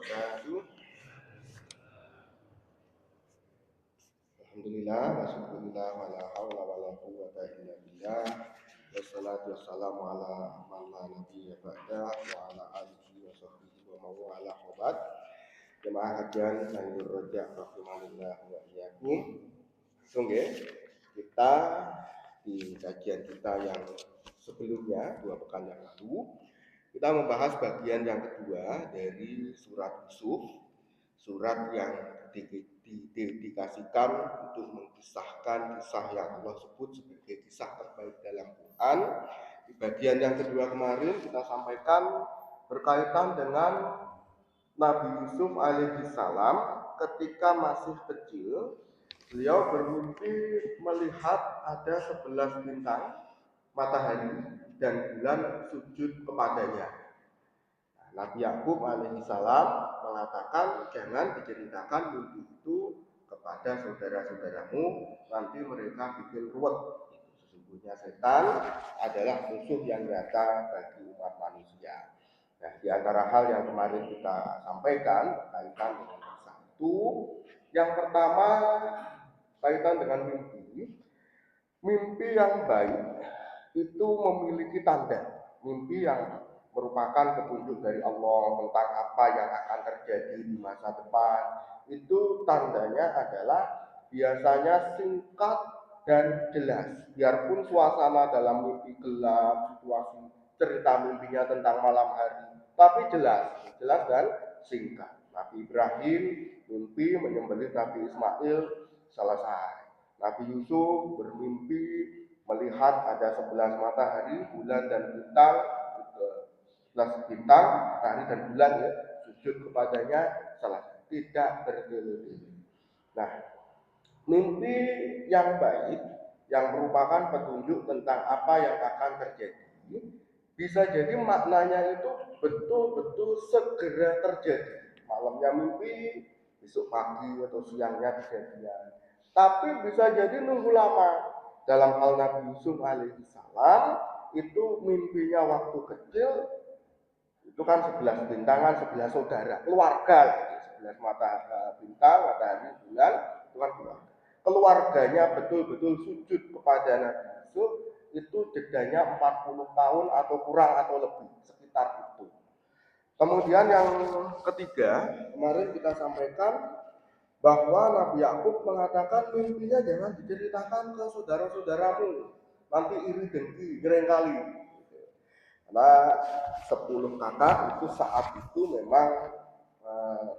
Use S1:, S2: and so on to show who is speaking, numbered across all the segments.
S1: wabarakatuh. Alhamdulillah, wasyukurillah, wala hawla wala quwwata illa billah. Wassalatu wassalamu ala man la nabiyya ba'dah wa ala alihi wa sahbihi wa mawala hubat. Jemaah hajian Sayyidul Raja rahimanillah wa iyyakum. Sungguh kita di kajian kita yang sebelumnya 2 pekan yang lalu kita membahas bagian yang kedua dari surat Yusuf, surat yang didedikasikan untuk mengisahkan kisah yang Allah sebut sebagai kisah terbaik dalam Quran. Di bagian yang kedua kemarin kita sampaikan berkaitan dengan Nabi Yusuf alaihissalam ketika masih kecil. Beliau bermimpi melihat ada 11 bintang, matahari dan bulan sujud kepadanya. Nabi Yakub alaihissalam mengatakan jangan diceritakan mimpi itu kepada saudara-saudaramu, nanti mereka bikin ruwet. Sesungguhnya setan adalah musuh yang nyata bagi umat manusia. Nah, di antara hal yang kemarin kita sampaikan berkaitan dengan kisah itu, yang pertama kaitan dengan mimpi. Mimpi yang baik itu memiliki tanda. Mimpi yang merupakan petunjuk dari Allah tentang apa yang akan terjadi di masa depan, itu tandanya adalah biasanya singkat dan jelas. Biarpun suasana dalam mimpi gelap, situasi cerita mimpinya tentang malam hari, tapi jelas dan singkat. Nabi Ibrahim mimpi menyembelih Nabi Ismail, selesai. Nabi Yusuf bermimpi melihat ada 11 matahari, bulan dan bintang, 11 bintang, matahari dan bulan ya, sujud kepadanya, selesai. Tidak bergelut. Nah, mimpi yang baik yang merupakan petunjuk tentang apa yang akan terjadi, bisa jadi maknanya itu betul-betul segera terjadi. Malamnya mimpi, besok pagi atau siangnya kejadian. Tapi bisa jadi nunggu lama. Dalam hal Nabi Yusuf alaihissalam, itu mimpinya waktu kecil, itu kan 11 bintangan, 11 saudara, keluarga lagi. 11 bintang, matahari, bulan, itu kan keluarga. Keluarganya betul-betul sujud kepada Nabi Yusuf, itu jedanya 40 tahun atau kurang atau lebih, sekitar itu. Kemudian yang ketiga, kemarin kita sampaikan bahwa Nabi Yakub mengatakan mimpinya jangan diceritakan ke saudara-saudaramu, nanti iri dengki, gerengkali. Karena 10 kakak itu saat itu memang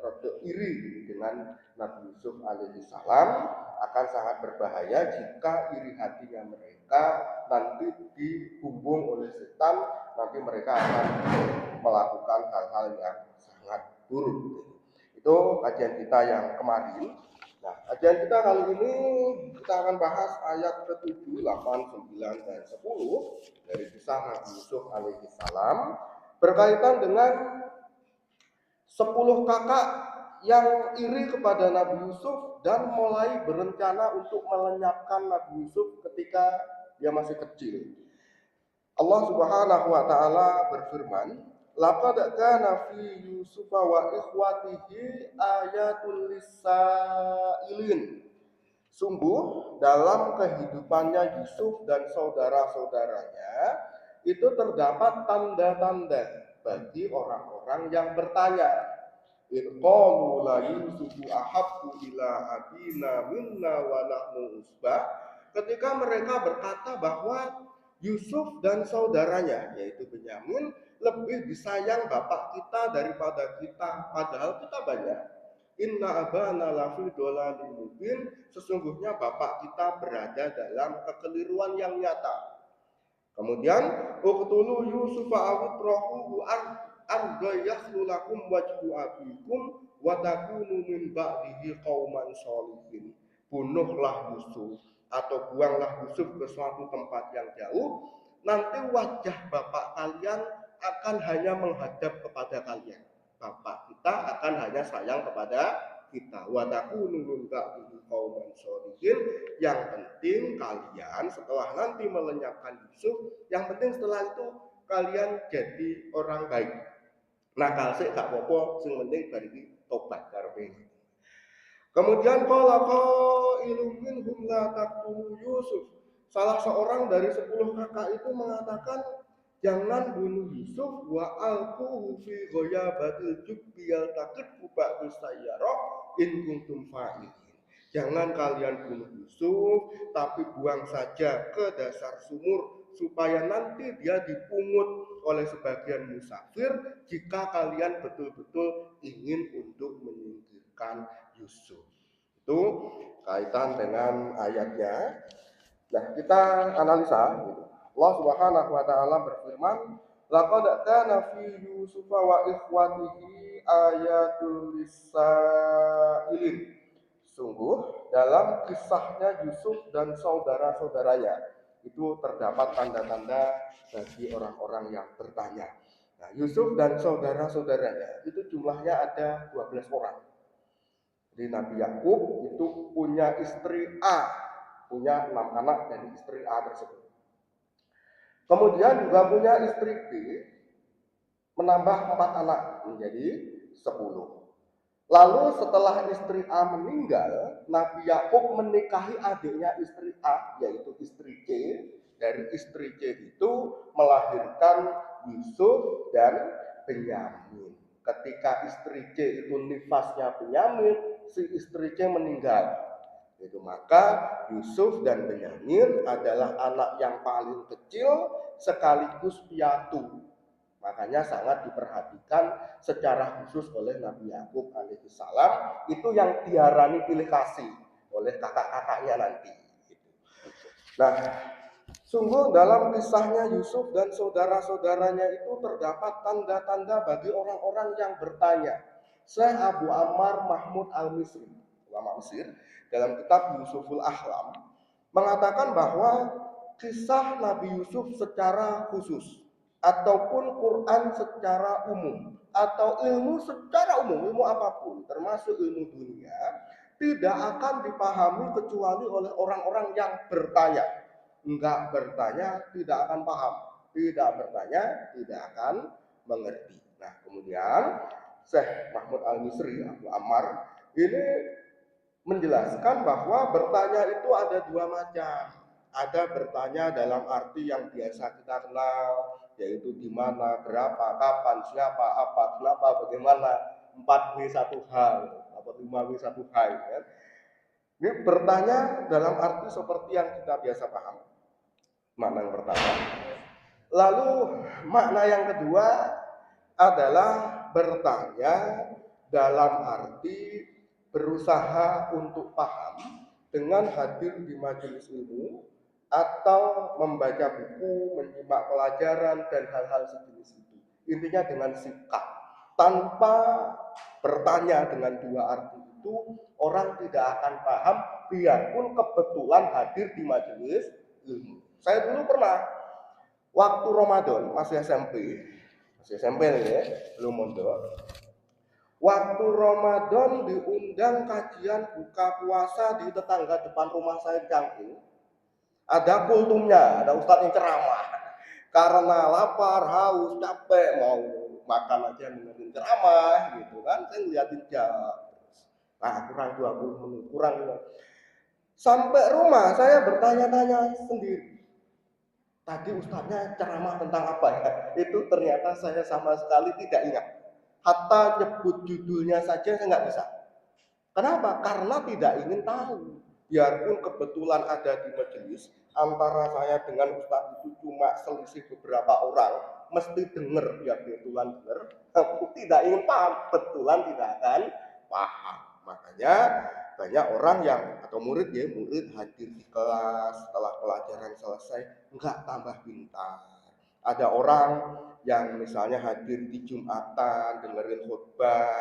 S1: rada iri dengan Nabi Yusuf alaihissalam, akan sangat berbahaya jika iri hatinya mereka nanti dibumbung oleh setan, nanti mereka akan melakukan hal-hal yang sangat buruk. Itu kajian kita yang kemarin. Nah, kajian kita kali ini kita akan bahas ayat ke-7, 8, 9, dan 10 dari kisah Nabi Yusuf alaihissalam berkaitan dengan 10 kakak yang iri kepada Nabi Yusuf dan mulai berencana untuk melenyapkan Nabi Yusuf ketika dia masih kecil. Allah Subhanahu wa taala berfirman, "Laqad kana fi Yusuf wa ikhwatihi ayatul lisailin." Sungguh dalam kehidupannya Yusuf dan saudara-saudaranya itu terdapat tanda-tanda bagi orang-orang yang bertanya. Qalu la Yusufu ahabbu ila abina minna wa nahnu usbah. Ketika mereka berkata bahwa Yusuf dan saudaranya yaitu Benyamin lebih disayang bapak kita daripada kita, padahal kita banyak. Inna abana lafi dolalin mubin, sesungguhnya bapak kita berada dalam kekeliruan yang nyata. Kemudian uqtulu Yusufa awitrahu arda yaslulakum wajhu abikum wa takunu min ba'dihi qauman sholihin. Bunuhlah Yusuf atau buanglah Yusuf ke suatu tempat yang jauh, nanti wajah bapak kalian akan hanya menghadap kepada kalian. Bapak kita akan hanya sayang kepada kita. Wa takunu min ba'dihi qauman sholihin. Yang penting kalian setelah nanti melenyapkan Yusuf, yang penting setelah itu kalian jadi orang baik. Nakal sih gak apa-apa, sing penting bar iki tobat karepe. Kemudian qala qailun minhum la taqtulu Yusuf. Salah seorang dari 10 kakak itu mengatakan, jangan bunuh Yusuf wa alquhu fi ghayabatil jubbi yaltaqithu ba'du sayyarah in kuntum fa'ilin. Jangan kalian bunuh Yusuf, tapi buang saja ke dasar sumur supaya nanti dia dipungut oleh sebagian musafir jika kalian betul-betul ingin untuk menyingkirkan Yusuf. Itu kaitan dengan ayatnya. Nah, kita analisa gitu. Allah Subhanahu wa taala berfirman, "Laqad kana fi Yusuf wa ikhwatihi ayatul lisailin." Sungguh dalam kisahnya Yusuf dan saudara-saudaranya itu terdapat tanda-tanda bagi orang-orang yang bertanya. Nah, Yusuf dan saudara-saudaranya itu jumlahnya ada 12 orang. Jadi Nabi Yakub itu punya istri A, punya 6 anak dari istri A tersebut. Kemudian juga punya istri B, menambah 4 anak menjadi 10. Lalu setelah istri A meninggal, Nabi Yakub menikahi adiknya istri A, yaitu istri C. Dari istri C itu melahirkan Yusuf dan Benyamin. Ketika istri C itu nifasnya Benyamin, si istri C meninggal. Itu maka Yusuf dan Benyamin adalah anak yang paling kecil sekaligus piatu. Makanya sangat diperhatikan secara khusus oleh Nabi Yakub alaihissalam, itu yang diarani pilih kasih oleh kakak-kakaknya nanti. Nah, sungguh dalam kisahnya Yusuf dan saudara-saudaranya itu terdapat tanda-tanda bagi orang-orang yang bertanya. Syekh Abu Ammar Mahmud Al-Misri, ulama Mesir, dalam kitab Yusuful Ahlam mengatakan bahwa kisah Nabi Yusuf secara khusus ataupun Quran secara umum atau ilmu secara umum, ilmu apapun termasuk ilmu dunia, tidak akan dipahami kecuali oleh orang-orang yang bertanya. Enggak bertanya tidak akan paham, tidak bertanya tidak akan mengerti. Nah, kemudian Syekh Mahmud Al-Misri Abu Ammar ini menjelaskan bahwa bertanya itu ada dua macam. Ada bertanya dalam arti yang biasa kita kenal, yaitu di mana, berapa, kapan, siapa, apa, kenapa, bagaimana, 4W1H atau 5W1H ya. Ini bertanya dalam arti seperti yang kita biasa paham. Makna yang pertama. Lalu makna yang kedua adalah bertanya dalam arti berusaha untuk paham dengan hadir di majelis ilmu atau membaca buku, menyimak pelajaran dan hal-hal sejenis itu. Intinya dengan sikap. Tanpa bertanya dengan dua arti itu, orang tidak akan paham biarpun kebetulan hadir di majelis ilmu. Saya dulu pernah waktu Ramadan, masih SMP nih ya, belum mondok. Waktu Ramadan diundang kajian buka puasa di tetangga depan rumah saya di Cangkung. Ada kultumnya, ada ustadz yang ceramah. Karena lapar, haus, capek, mau makan aja dengerin ceramah gitu kan. Saya ngeliatin jam. Nah, kurang 20 menit, kurang. Sampai rumah saya bertanya-tanya sendiri. Tadi ustadznya ceramah tentang apa ya? Itu ternyata saya sama sekali tidak ingat. Hatta nyebut judulnya saja saya nggak bisa. Kenapa? Karena tidak ingin tahu. Biarpun kebetulan ada di majelis, antara saya dengan ustadz itu cuma selisih beberapa orang, mesti dengar, ya kebetulan dengar, aku tidak ingin paham, betulan tidak akan paham. Makanya banyak orang yang atau murid hadir di kelas setelah pelajaran selesai enggak tambah pintar. Ada orang yang misalnya hadir di Jumatan dengerin khutbah,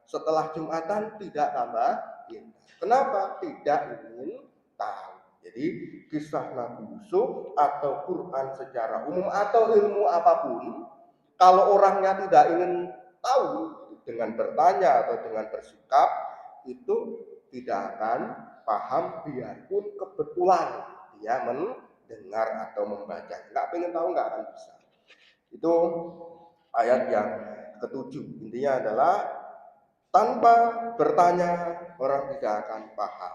S1: setelah Jumatan tidak tambah pintar. Kenapa? Tidak ingin tahu. Jadi kisah Nabi Yusuf atau Quran secara umum atau ilmu apapun, kalau orangnya tidak ingin tahu dengan bertanya atau dengan bersikap, itu tidak akan paham biarpun kebetulan dia mendengar atau membaca. Nggak pengen tahu nggak akan bisa. Itu ayat yang ketujuh. Intinya adalah tanpa bertanya orang tidak akan paham.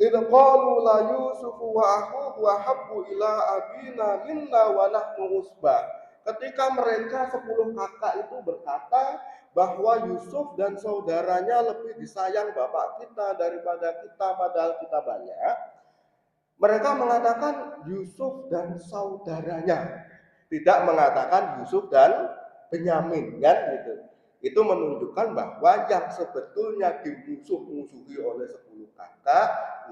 S1: Idh qalu la Yusufu wa akhuhu habbu ila abina minna wa nahnu usbah. Ketika mereka 10 kakak itu berkata bahwa Yusuf dan saudaranya lebih disayang bapak kita daripada kita padahal kita banyak, mereka mengatakan Yusuf dan saudaranya, tidak mengatakan Yusuf dan Benyamin, kan gitu. Itu menunjukkan bahwa yang sebetulnya dimusuh-musuhi oleh 10 kakak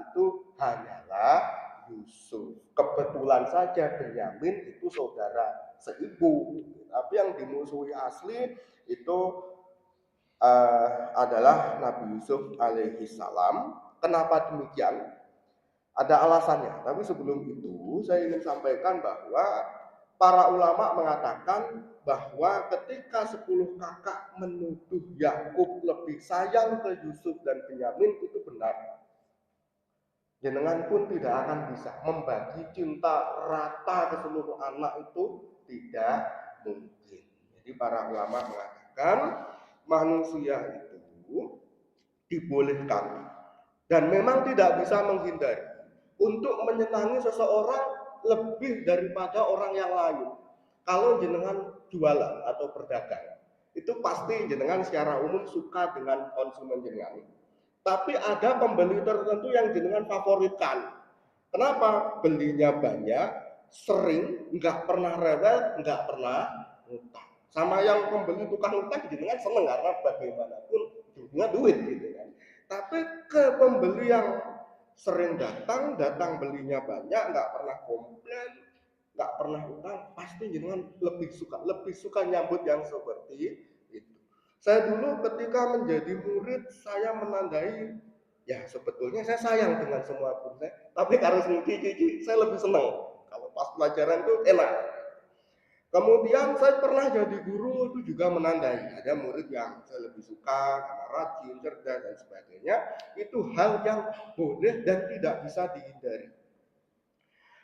S1: itu hanyalah Yusuf. Kebetulan saja Benyamin itu saudara seibu, tapi yang dimusuhi asli itu adalah Nabi Yusuf alaihi salam. Kenapa demikian? Ada alasannya, tapi sebelum itu saya ingin sampaikan bahwa para ulama mengatakan bahwa ketika 10 kakak menuduh Yakub lebih sayang ke Yusuf dan Benyamin itu benar. Jenengan pun tidak akan bisa membagi cinta rata ke seluruh anak itu tidak mungkin. Jadi para ulama mengatakan manusia itu dibolehkan dan memang tidak bisa menghindari untuk menyenangi seseorang lebih daripada orang yang lain. Kalau jenengan jualan atau berdagang, itu pasti jenengan secara umum suka dengan konsumen jenengan. Tapi ada pembeli tertentu yang jenengan favoritkan. Kenapa? Belinya banyak, sering, nggak pernah rewel, nggak pernah utang. Sama yang pembeli tukang utang jenengan seneng karena bagaimanapun ujungnya duit gitu kan. Tapi ke pembeli yang sering datang belinya banyak, nggak pernah komplain, nggak pernah utang, pasti jenengan lebih suka nyambut yang seperti itu. Saya dulu ketika menjadi murid, saya menandai, ya sebetulnya saya sayang dengan semua guru saya, tapi harus cici, saya lebih senang kalau pas pelajaran itu enak. Kemudian saya pernah jadi guru itu juga menandai, ada murid yang saya lebih suka karena rajin, cerdas dan sebagainya. Itu hal yang boleh dan tidak bisa dihindari.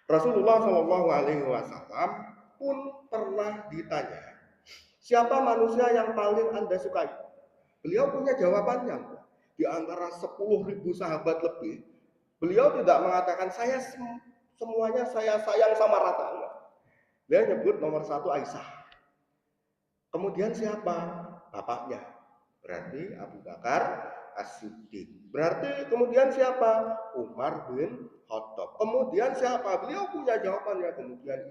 S1: Rasulullah Shallallahu Alaihi Wasallam pun pernah ditanya, siapa manusia yang paling Anda sukai? Beliau punya jawabannya. Di antara 10.000 sahabat lebih, beliau tidak mengatakan semuanya saya sayang sama rata. Dia nyebut nomor 1 Aisyah. Kemudian siapa? Bapaknya. Berarti Abu Bakar As-Siddiq. Berarti kemudian siapa? Umar bin Khattab. Kemudian siapa? Beliau punya jawabannya. Kemudian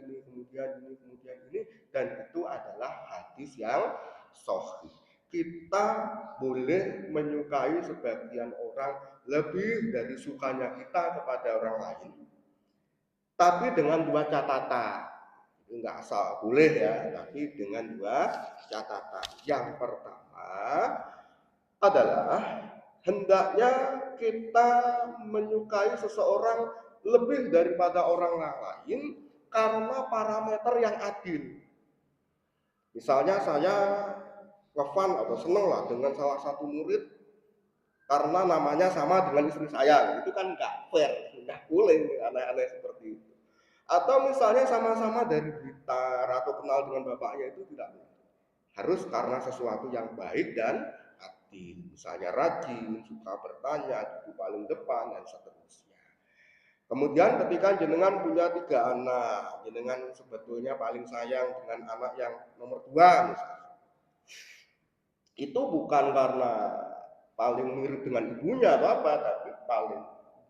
S1: ini. Dan itu adalah hadis yang sahih. Kita boleh menyukai sebagian orang lebih dari sukanya kita kepada orang lain. Tapi dengan 2 catatan. Enggak asal boleh ya, tapi dengan 2 catatan. Yang pertama adalah hendaknya kita menyukai seseorang lebih daripada orang lain karena parameter yang adil. Misalnya saya ngefan atau seneng lah dengan salah satu murid karena namanya sama dengan istri saya, itu kan enggak fair, enggak boleh aneh-aneh seperti itu. Atau misalnya sama-sama dari Blitar atau kenal dengan bapaknya, itu tidak boleh. Harus karena sesuatu yang baik dan adil. Misalnya rajin, suka bertanya, duduk paling depan dan seterusnya. Kemudian ketika jenengan punya 3 anak, jenengan sebetulnya paling sayang dengan anak yang nomor 2 misalnya. Itu bukan karena paling mirip dengan ibunya atau apa, tapi paling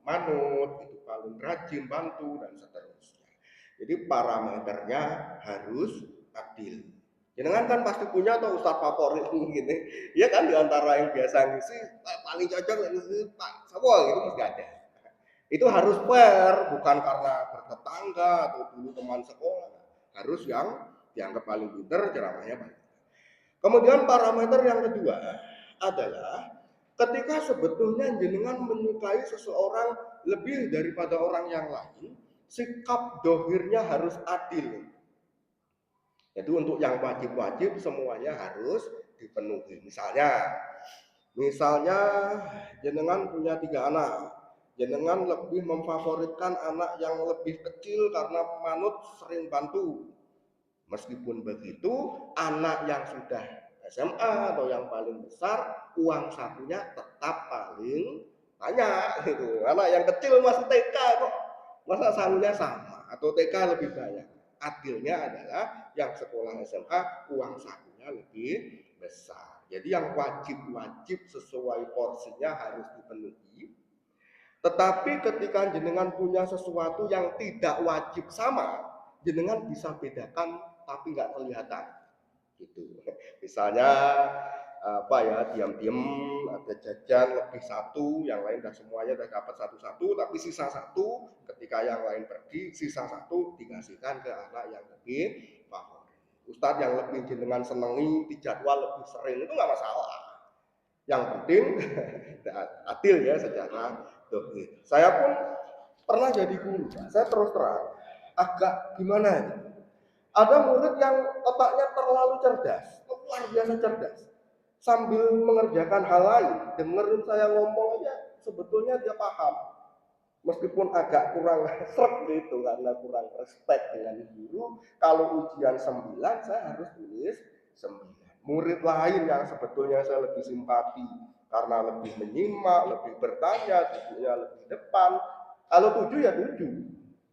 S1: manut, itu paling rajin, bantu dan seterusnya. Jadi parameternya harus adil. Jenengan kan pasti punya atau ustadz favorit gitu. Ya kan di antara yang biasa ngisi paling cocok Pak Sawo gitu mesti ada. Itu harus fair, bukan karena bertetangga atau dulu teman sekolah. Harus yang dianggap paling pintar, ceramahnya banyak. Kemudian parameter yang kedua adalah ketika sebetulnya jenengan menyukai seseorang lebih daripada orang yang lain, sikap dohirnya harus adil. Jadi untuk yang wajib-wajib semuanya harus dipenuhi. Misalnya jenengan punya 3 anak, jenengan lebih memfavoritkan anak yang lebih kecil karena manut sering bantu. Meskipun begitu, anak yang sudah SMA atau yang paling besar, uang sakunya tetap paling banyak gitu. Anak yang kecil masih TK kok, masa sakunya sama atau TK lebih banyak. Adilnya adalah yang sekolah SMA uang sakunya lebih besar. Jadi yang wajib-wajib sesuai porsinya harus dipenuhi. Tetapi ketika jenengan punya sesuatu yang tidak wajib sama, jenengan bisa bedakan tapi nggak kelihatan gitu. Misalnya apa ya, diam-diam ada jajan lebih satu, yang lain dah semuanya udah dapat satu-satu, tapi sisa satu ketika yang lain pergi, sisa satu dikasihkan ke anak yang lebih favorit. Ustadz yang lebih jenengan senengi dijadwal lebih sering itu nggak masalah. Yang penting adil ya secara dohir. Saya pun pernah jadi guru, saya terus terang agak gimana ini. Ada murid yang otaknya terlalu cerdas, luar biasa cerdas. Sambil mengerjakan hal lain, dengerin saya ngomong aja, sebetulnya dia paham. Meskipun agak kurang sreg gitu, karena kurang respect dengan guru. Kalau ujian 9, saya harus tulis 9. Murid lain yang sebetulnya saya lebih simpati, karena lebih menyimak, lebih bertanya, duduknya lebih depan. Kalau 7 ya 7.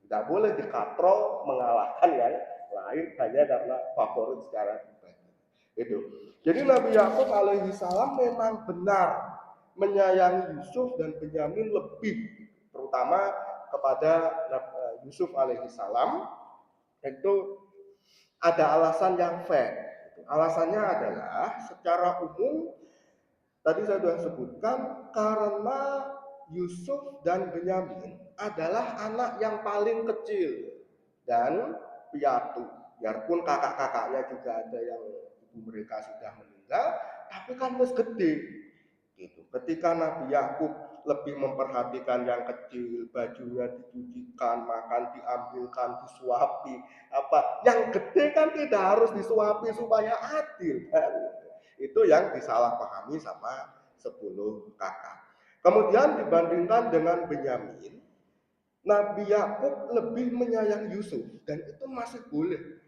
S1: Tidak boleh dikatrol mengalahkan yang lain hanya karena favorit secara pribadi. Itu. Jadi Nabi Yakub alaihi salam memang benar menyayangi Yusuf dan Benyamin lebih, terutama kepada Yusuf alaihi salam. Itu ada alasan yang fair. Alasannya adalah secara umum tadi saya sudah sebutkan, karena Yusuf dan Benyamin adalah anak yang paling kecil dan piatu. Biarpun kakak-kakaknya juga ada yang ibu mereka sudah meninggal, tapi kan masih gede. Gitu. Ketika Nabi Yakub lebih memperhatikan yang kecil, bajunya dicucikan, makan diambilkan, disuapi, apa yang gede kan tidak harus disuapi supaya adil kan? Itu yang disalahpahami sama 10 kakak. Kemudian dibandingkan dengan Benyamin, Nabi Yakub lebih menyayangi Yusuf dan itu masih boleh.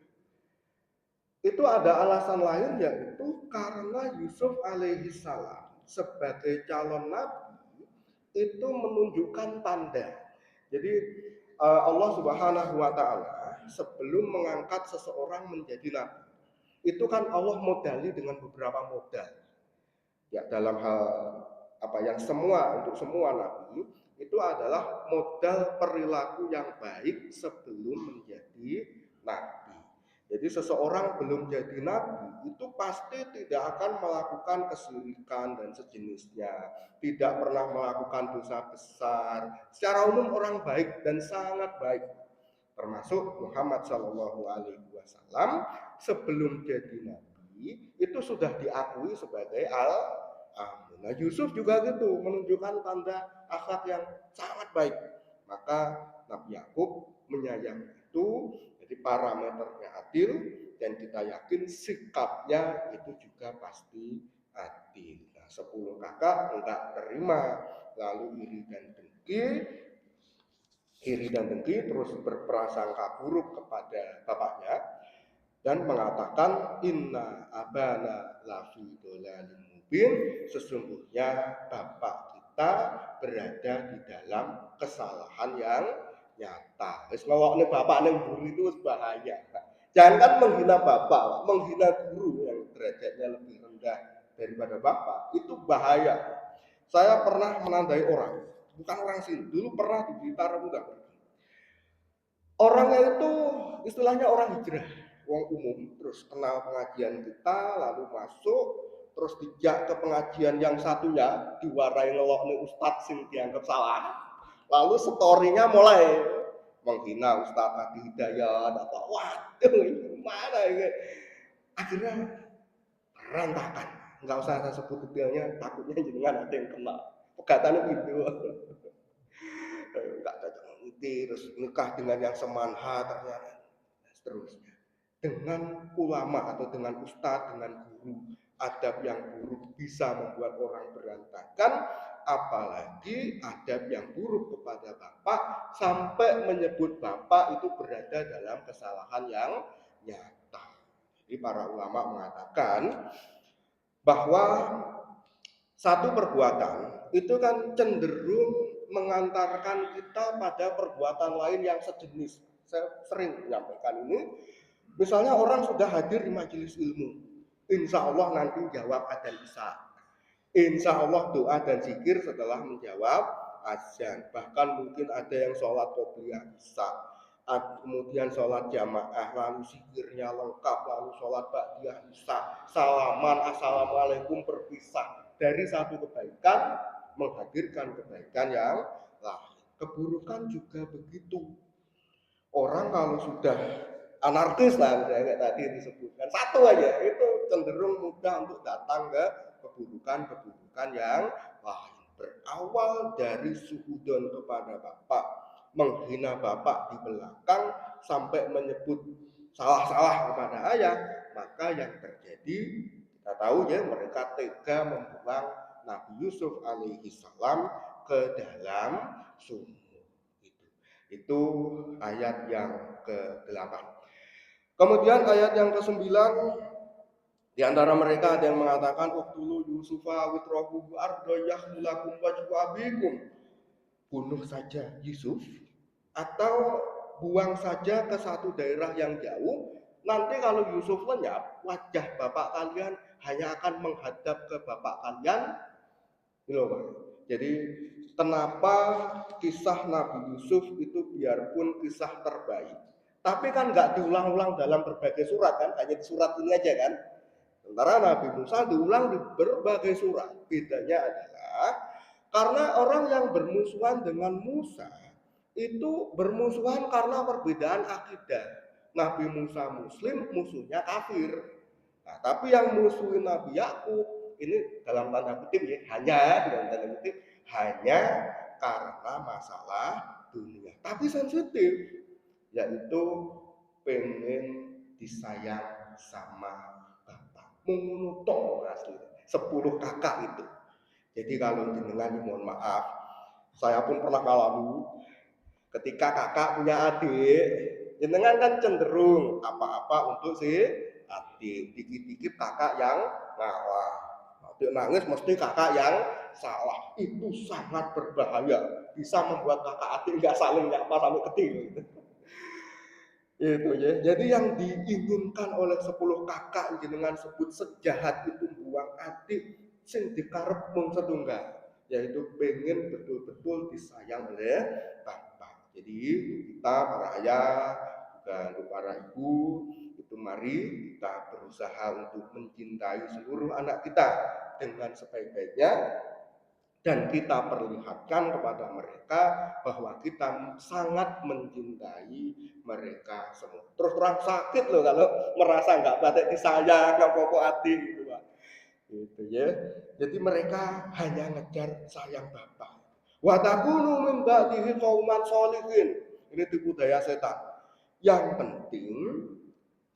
S1: Itu ada alasan lain, yaitu karena Yusuf alaihi salam sebagai calon nabi itu menunjukkan tanda. Jadi Allah Subhanahu wa taala sebelum mengangkat seseorang menjadi nabi, itu kan Allah modali dengan beberapa modal. Ya, dalam hal apa yang untuk semua nabi itu adalah modal perilaku yang baik sebelum menjadi nabi. Jadi seseorang belum jadi nabi itu pasti tidak akan melakukan kesyirikan dan sejenisnya, tidak pernah melakukan dosa besar. Secara umum orang baik dan sangat baik, termasuk Muhammad Shallallahu Alaihi Wasallam sebelum jadi nabi itu sudah diakui sebagai al-amin. Nah, Yusuf juga gitu, menunjukkan tanda akhlak yang sangat baik. Maka Nabi Yakub menyayangi itu, jadi parameternya adil, dan kita yakin sikapnya itu juga pasti adil. Nah, 10 kakak enggak terima, lalu iri dan dengki, terus berprasangka buruk kepada bapaknya dan mengatakan inna abana lafi dolalin mubin, sesungguhnya bapak kita berada di dalam kesalahan yang nyata. Wis ngawakne bapak ning guru itu bahaya. Jangan menghina bapak, menghina guru yang derajatnya lebih rendah daripada bapak, itu bahaya. Saya pernah menandai orang, bukan orang sini, dulu pernah di Blitar enggak. Orangnya itu istilahnya orang hijrah, wong umum, terus kenal pengajian kita, lalu masuk, terus dijak ke pengajian yang satunya, diwarai ngelokne ustadz sing dianggap salah, lalu story-nya mulai menghina Ustadz Adi Hidayat, apa, waduh ini mana ini, akhirnya berantakan. Nggak usah saya sebut detailnya, takutnya jenengan ada yang kena pegatannya gitu. Nggak cocok terus nikah dengan yang semanha ternyata seterusnya. Dengan ulama atau dengan ustadz, dengan guru, adab yang buruk bisa membuat orang berantakan, apalagi adab yang buruk kepada bapak sampai menyebut bapak itu berada dalam kesalahan yang nyata. Jadi para ulama mengatakan bahwa satu perbuatan itu kan cenderung mengantarkan kita pada perbuatan lain yang sejenis. Saya sering menyampaikan ini. Misalnya orang sudah hadir di majelis ilmu, insya Allah nanti jawab adzan isya. Insya Allah doa dan zikir setelah menjawab azan. Bahkan mungkin ada yang sholat qobliyah isya, kemudian sholat jamaah, lalu zikirnya lengkap, lalu sholat ba'diyah isya, salaman, assalamualaikum, berpisah. Dari satu kebaikan menghadirkan kebaikan yang lain. Keburukan juga begitu. Orang kalau sudah anarkis lah, misalnya kayak tadi disebutkan, satu aja itu cenderung mudah untuk datang ke keburukan yang lain. Berawal dari suhudon kepada bapak, menghina bapak di belakang, sampai menyebut salah-salah kepada ayah, maka yang terjadi kita tahu ya, mereka tega membuang Nabi Yusuf alaihi salam ke dalam sumur. Itu ayat yang ke-8. Kemudian ayat yang ke-9, di antara mereka ada yang mengatakan uqtulu Yusufa witrahu ardo yakhulakum wajhu abikum. Bunuh saja Yusuf atau buang saja ke satu daerah yang jauh. Nanti kalau Yusuf lenyap, wajah bapak kalian hanya akan menghadap ke bapak kalian. Jadi kenapa kisah Nabi Yusuf itu biarpun kisah terbaik, tapi kan nggak diulang-ulang dalam berbagai surat kan, hanya di surat ini aja kan. Sementara Nabi Musa diulang di berbagai surat. Bedanya adalah karena orang yang bermusuhan dengan Musa itu bermusuhan karena perbedaan akidah. Nabi Musa Muslim, musuhnya kafir. Nah, tapi yang musuhin Nabi Yakub ini dalam tanda kutip ya, hanya karena masalah dunia. Tapi sensitif, yaitu pengen disayang sama bapak. Mengunutok asli 10 kakak itu. Jadi kalau jenengan mohon maaf, saya pun pernah ngalamin ketika kakak punya adik, jenengan kan cenderung apa-apa untuk si adik, dikit-dikit kakak yang ngalah, adik nangis mesti kakak yang salah. Itu sangat berbahaya, bisa membuat kakak adik nggak saling nyapa sampai kecil. Itu ya. Jadi yang diinginkan oleh 10 kakak jenengan sebut sejahat itu buang adik sing dikarep mung setunggal, yaitu pengen betul-betul disayang oleh bapak. Jadi kita para ayah dan para ibu itu mari kita berusaha untuk mencintai seluruh anak kita dengan sebaik-baiknya, dan kita perlihatkan kepada mereka bahwa kita sangat mencintai mereka semua. Terus terang sakit loh kalau merasa nggak patut disayang, nggak pokok hati gitu Pak. Gitu ya. Jadi mereka hanya ngejar sayang bapak. Wa takunu min ba'dihi qauman sholihin. Ini tipu daya setan. Yang penting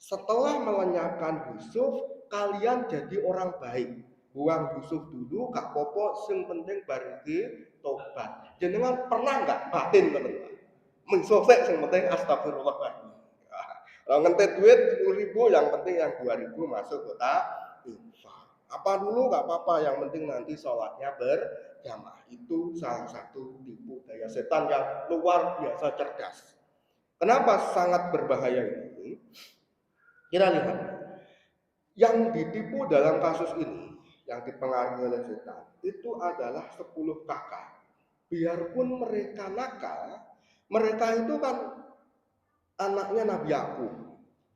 S1: setelah melenyapkan Yusuf, kalian jadi orang baik. Buang Yusuf dulu, gak popo, sing penting bariki tobat. Jenengan pernah nggak batin teman-teman? Mensofek sing penting astagfirullahaladzim. Kalau ngentet duit 10.000, yang penting yang 2.000 masuk kotak infak. Apa dulu nggak apa-apa, yang penting nanti sholatnya berjamaah. Itu salah satu tipu daya setan yang luar biasa cerdas. Kenapa sangat berbahaya ini? Kita lihat, yang ditipu dalam kasus ini, yang dipengaruhi oleh setan, itu adalah 10 kakak. Biarpun mereka nakal, mereka itu kan anaknya Nabi Yakub,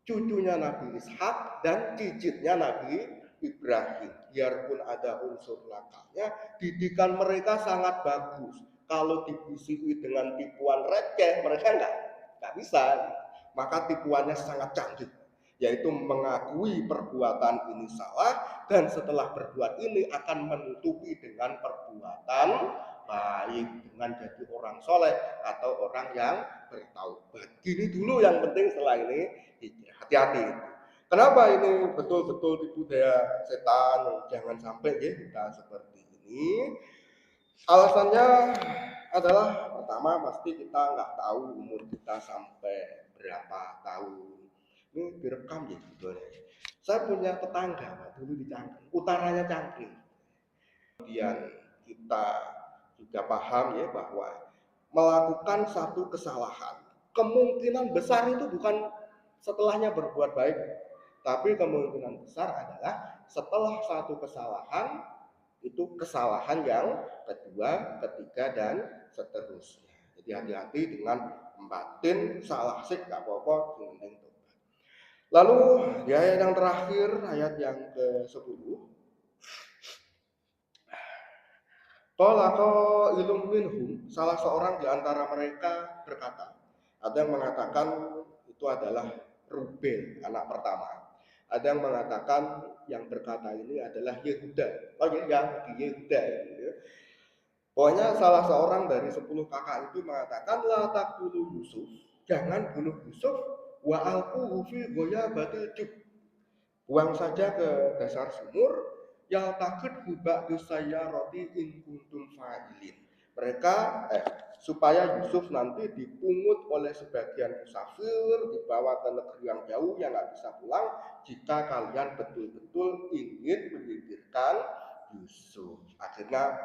S1: cucunya Nabi Ishak, dan cicitnya Nabi Ibrahim. Biarpun ada unsur nakalnya, didikan mereka sangat bagus. Kalau dibisiki dengan tipuan receh, mereka nggak bisa. Maka tipuannya sangat canggih, yaitu mengakui perbuatan ini salah, dan setelah berbuat ini akan menutupi dengan perbuatan baik, dengan jadi orang soleh atau orang yang bertaubat. Gini dulu yang penting, setelah ini hati-hati. Kenapa ini betul-betul tipu daya setan? Jangan sampai ya kita seperti ini. Alasannya adalah pertama pasti kita nggak tahu umur kita sampai berapa tahun. Ini direkam ya gitu. Saya punya tetangga dulu di Cangkring, utaranya Cangkring. Kemudian kita juga paham ya bahwa melakukan satu kesalahan, kemungkinan besar itu bukan setelahnya berbuat baik, tapi kemungkinan besar adalah setelah satu kesalahan itu kesalahan yang kedua, ketiga, dan seterusnya. Jadi hati-hati dengan batin salah sik gak apa-apa. Lalu di ayat yang terakhir, ayat yang ke-10, qala qailun minhum, salah seorang di antara mereka berkata, ada yang mengatakan itu adalah Rubel, anak pertama. Ada yang mengatakan yang berkata ini adalah Yehuda. Oh ya, Yehuda. Ya. Pokoknya salah seorang dari 10 kakak itu mengatakan la taqtulu Yusuf, jangan bunuh Yusuf, wa alquhu fi ghayabatil jub. Buang saja ke dasar sumur, yang takut hubak saya roti in kuntum fa'ilin. Mereka supaya Yusuf nanti dipungut oleh sebagian musafir, dibawa ke negeri yang jauh yang nggak bisa pulang, jika kalian betul-betul ingin menyingkirkan Yusuf. Akhirnya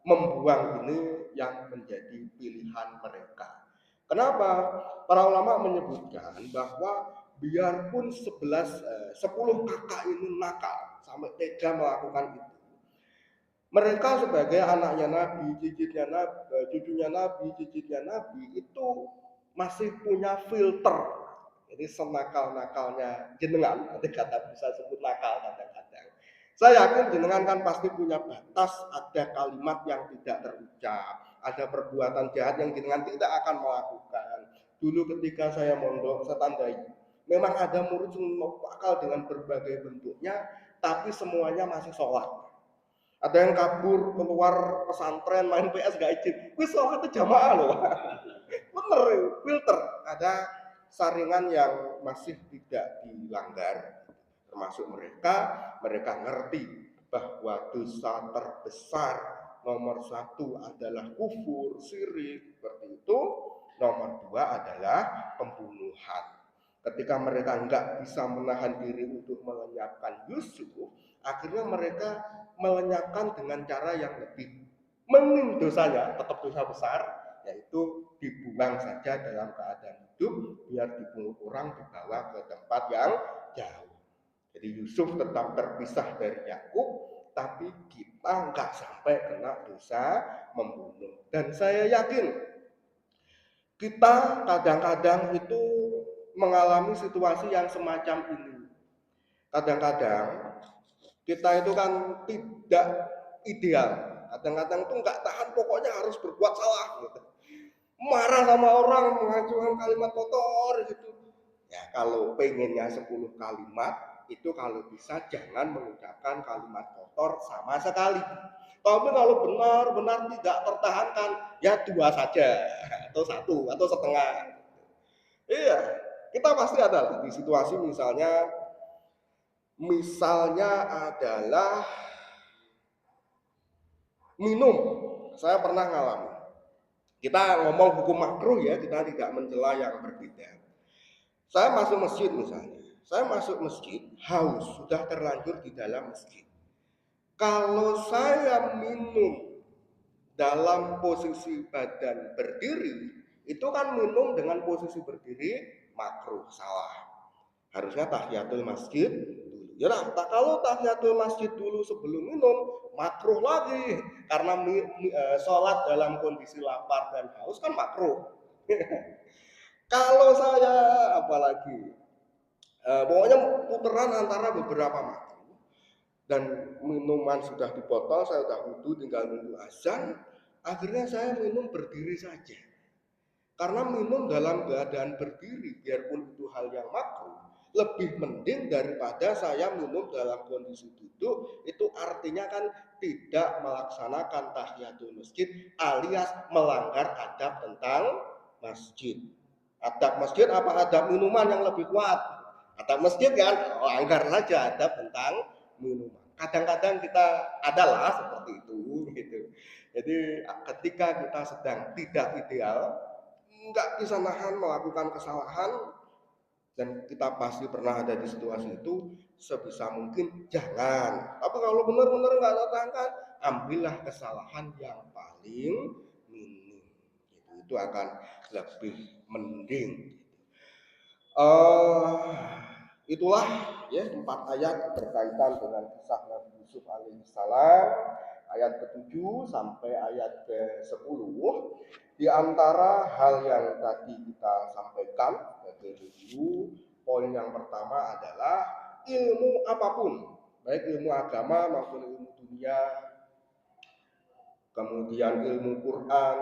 S1: membuang ini yang menjadi pilihan mereka. Kenapa? Para ulama menyebutkan bahwa biarpun 10 kakak ini nakal sampai tega melakukan itu, mereka sebagai anaknya Nabi, cucunya Nabi, cicitnya Nabi itu masih punya filter. Jadi senakal-nakalnya jenengan, nanti kata bisa sebut nakal kadang-kadang. Saya yakin jenengan kan pasti punya batas, ada kalimat yang tidak terucap, ada perbuatan jahat yang jenengan tidak akan melakukan. Dulu ketika saya mondok, saya tandai, memang ada murid yang nakal dengan berbagai bentuknya, tapi semuanya masih sholat. Ada yang kabur keluar pesantren main PS gak izin, wis sholat jamaah loh. Bener, filter. Ada saringan yang masih tidak dilanggar, termasuk mereka ngerti bahwa dosa terbesar nomor 1 adalah kufur, syirik, seperti itu. Nomor 2 adalah pembunuhan. Ketika mereka nggak bisa menahan diri untuk melenyapkan Yusuf, akhirnya mereka melenyapkan dengan cara yang lebih mending dosanya, tetap dosa besar, yaitu dibuang saja dalam keadaan hidup, biar dipungut orang dibawa ke tempat yang jauh. Jadi Yusuf tetap terpisah dari Yakub, tapi kita nggak sampai kena dosa membunuh. Dan saya yakin kita kadang-kadang itu mengalami situasi yang semacam ini. Kadang-kadang kita itu kan tidak ideal. Kadang-kadang tuh nggak tahan, pokoknya harus berbuat salah gitu. Marah sama orang, mengajukan kalimat kotor gitu. Ya kalau pengennya 10 kalimat, itu kalau bisa jangan mengucapkan kalimat kotor sama sekali. Tapi kalau benar-benar tidak tertahankan, ya 2 saja, atau 1, atau setengah. Iya, kita pasti ada di situasi misalnya adalah minum. Saya pernah ngalamin. Kita ngomong hukum makruh ya, kita tidak mencela yang berbeda. Saya masuk masjid misalnya. Saya masuk masjid, haus, sudah terlanjur di dalam masjid. Kalau saya minum dalam posisi badan berdiri, itu kan minum dengan posisi berdiri makruh, salah. Harusnya tahiyatul masjid dulu. Ya nah, kalau tahiyatul masjid dulu sebelum minum, makruh lagi. Karena sholat dalam kondisi lapar dan haus kan makruh. Kalau saya apalagi, pokoknya puteran antara beberapa makruh. Dan minuman sudah di botol, saya sudah wudhu, tinggal nunggu azan. Akhirnya saya minum berdiri saja. Karena minum dalam keadaan berdiri, biarpun itu hal yang makruh, lebih mending daripada saya minum dalam kondisi duduk. Itu artinya kan tidak melaksanakan tahiyatul masjid, alias melanggar adab tentang masjid. Adab masjid apa adab minuman yang lebih kuat? Adab masjid kan langgar saja adab tentang minuman. Kadang-kadang kita adalah seperti itu gitu. Jadi ketika kita sedang tidak ideal, nggak bisa nahan melakukan kesalahan, dan kita pasti pernah ada di situasi itu, sebisa mungkin jangan. Tapi kalau benar-benar nggak tertahankan, ambillah kesalahan yang paling minim. Itu akan lebih mending. Itulah ya 4 ayat berkaitan dengan kisah Nabi Yusuf alaihissalam, ayat ke-7 sampai ayat ke-10. Di antara hal yang tadi kita sampaikan sebagai review, poin yang pertama adalah ilmu apapun, baik ilmu agama maupun ilmu dunia, kemudian ilmu Quran,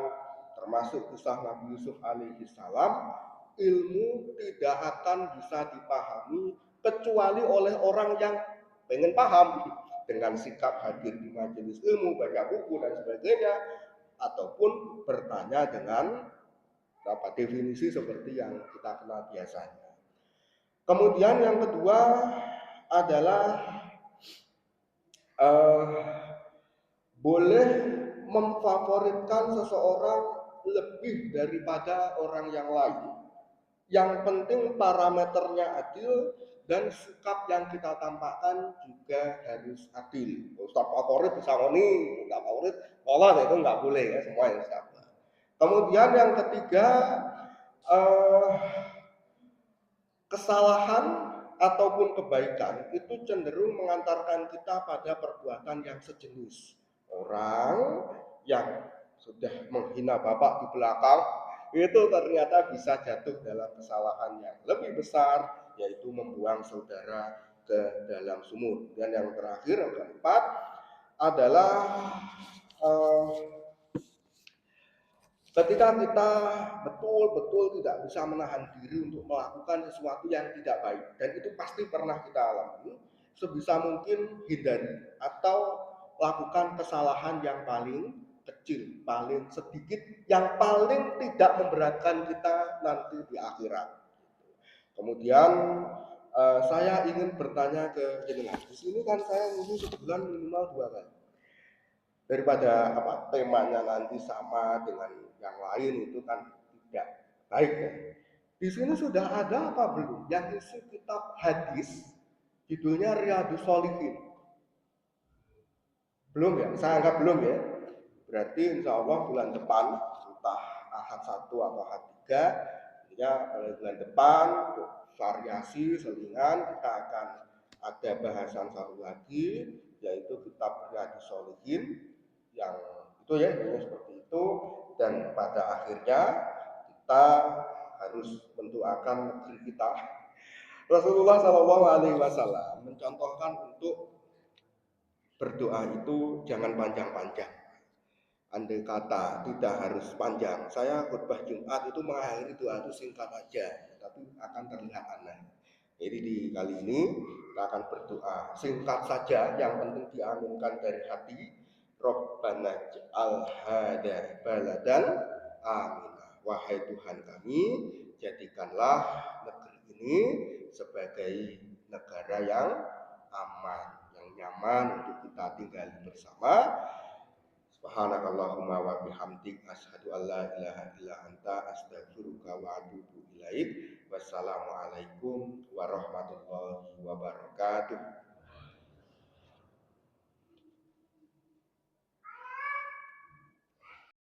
S1: termasuk kisah Nabi Yusuf alaihissalam, ilmu tidak akan bisa dipahami kecuali oleh orang yang pengen paham, dengan sikap hadir di majelis ilmu, baca buku dan sebagainya, ataupun bertanya dengan definisi seperti yang kita kenal biasanya. Kemudian yang kedua adalah boleh memfavoritkan seseorang lebih daripada orang yang lain. Yang penting parameternya adil dan sikap yang kita tampakkan juga harus adil. Ustaz favorit bisa ngoni, nggak favorit polos, itu nggak boleh ya, semua yang sama. Kemudian yang ketiga, kesalahan ataupun kebaikan itu cenderung mengantarkan kita pada perbuatan yang sejenis. Orang yang sudah menghina bapak di belakang itu ternyata bisa jatuh dalam kesalahan yang lebih besar, yaitu membuang saudara ke dalam sumur. Dan yang terakhir, yang keempat adalah ketika kita betul-betul tidak bisa menahan diri untuk melakukan sesuatu yang tidak baik, dan itu pasti pernah kita alami, sebisa mungkin hindari atau lakukan kesalahan yang paling kecil, paling sedikit, yang paling tidak memberatkan kita nanti di akhirat. Kemudian saya ingin bertanya ke jenengan. Di sini kan saya ngisi sebulan minimal 2 kali. Daripada temanya nanti sama dengan yang lain, itu kan tidak baik ya. Di sini sudah ada apa belum yang isi kitab hadis judulnya Riyadhus Shalihin? Belum ya? Saya anggap belum ya. Berarti insya Allah bulan depan, entah Ahad 1 atau Ahad 3, ya bulan depan variasi selingan kita akan ada bahasan satu lagi, yaitu kitab Riyadhus Shalihin, yang itu ya seperti itu. Dan pada akhirnya kita harus mendoakan negeri kita. Rasulullah Shallallahu Alaihi Wasallam mencontohkan untuk berdoa itu jangan panjang-panjang. Andai kata tidak harus panjang, saya khutbah Jumat itu mengakhiri doa itu singkat aja, tapi akan terlihat aneh. Jadi di kali ini kita akan berdoa singkat saja, yang penting diaminkan dari hati. Rabbana ja'al hada baladan aminah. Wahai Tuhan kami, jadikanlah negeri ini sebagai negara yang aman, yang nyaman untuk kita tinggal bersama. Subhanakallahumma wa bihamdik asyhadu an la ilaha illa anta astaghfiruka wa atubu ilaik. Wassalamualaikum warahmatullahi wabarakatuh.